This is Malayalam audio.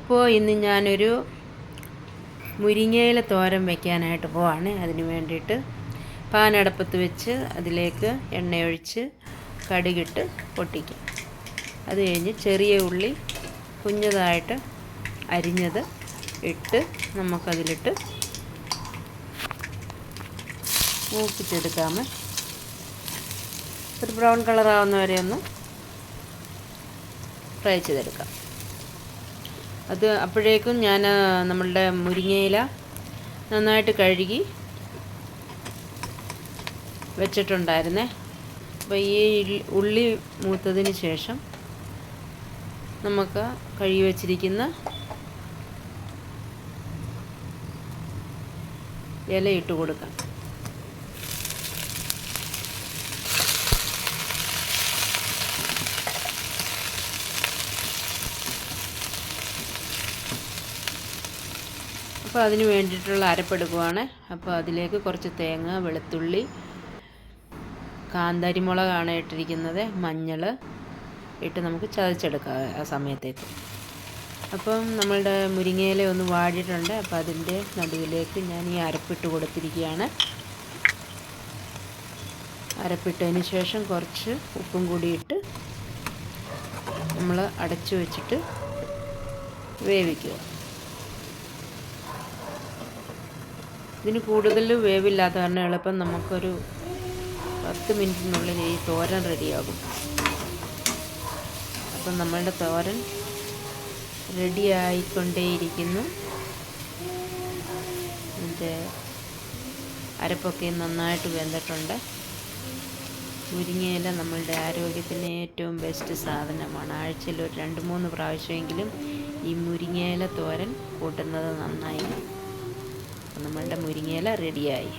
അപ്പോൾ ഇന്ന് ഞാനൊരു മുരിങ്ങയില തോരൻ വയ്ക്കാനായിട്ട് പോവാണ്. അതിന് വേണ്ടിയിട്ട് പാൻ അടുപ്പത്ത് വെച്ച് അതിലേക്ക് എണ്ണയൊഴിച്ച് കടുകിട്ട് പൊട്ടിക്കും. അത് കഴിഞ്ഞ് ചെറിയ ഉള്ളി കുഞ്ഞതായിട്ട് അരിഞ്ഞത് ഇട്ട് നമുക്കതിലിട്ട് മൂപ്പിച്ചെടുക്കാമേ. ഒരു ബ്രൗൺ കളറാവുന്ന വരെ ഒന്ന് ഫ്രൈ ചെയ്തെടുക്കാം. അത് അപ്പോഴേക്കും ഞാൻ നമ്മളുടെ മുരിങ്ങയില നന്നായിട്ട് കഴുകി വെച്ചിട്ടുണ്ടായിരുന്നേ. അപ്പോൾ ഈ ഉള്ളി മൂത്തതിന് ശേഷം നമുക്ക് കഴുകി വച്ചിരിക്കുന്ന ഇല ഇട്ട് കൊടുക്കാം. അപ്പോൾ അതിന് വേണ്ടിയിട്ടുള്ള അരപ്പെടുക്കുവാണ്. അപ്പോൾ അതിലേക്ക് കുറച്ച് തേങ്ങ, വെളുത്തുള്ളി, കാന്താരിമുളകാണ് ഇട്ടിരിക്കുന്നത്, മഞ്ഞൾ ഇട്ട് നമുക്ക് ചതച്ചെടുക്കാം ആ സമയത്തേക്ക്. അപ്പം നമ്മളുടെ മുരിങ്ങയില ഒന്ന് വാടിയിട്ടുണ്ട്. അപ്പോൾ അതിൻ്റെ നടുവിലേക്ക് ഞാൻ ഈ അരപ്പിട്ട് കൊടുത്തിരിക്കുകയാണ്. അരപ്പിട്ടതിന് ശേഷം കുറച്ച് ഉപ്പും കൂടി ഇട്ട് നമ്മൾ അടച്ചു വെച്ചിട്ട് വേവിക്കുക. ഇതിന് കൂടുതൽ വേവില്ലാത്ത കാരണം എളുപ്പം നമുക്കൊരു 10 മിനിറ്റിനുള്ളിൽ ഈ തോരൻ റെഡിയാകും. അപ്പം നമ്മളുടെ തോരൻ റെഡിയായിക്കൊണ്ടേയിരിക്കുന്നു. ഇതിൻ്റെ അരപ്പൊക്കെ നന്നായിട്ട് വെന്തിട്ടുണ്ട്. മുരിങ്ങയില നമ്മളുടെ ആരോഗ്യത്തിന് ഏറ്റവും ബെസ്റ്റ് സാധനമാണ്. ആഴ്ചയിൽ ഒരു 2-3 പ്രാവശ്യമെങ്കിലും ഈ മുരിങ്ങയില തോരൻ കൂട്ടുന്നത് നന്നായി. നമ്മളുടെ മുരിങ്ങയില റെഡിയായി.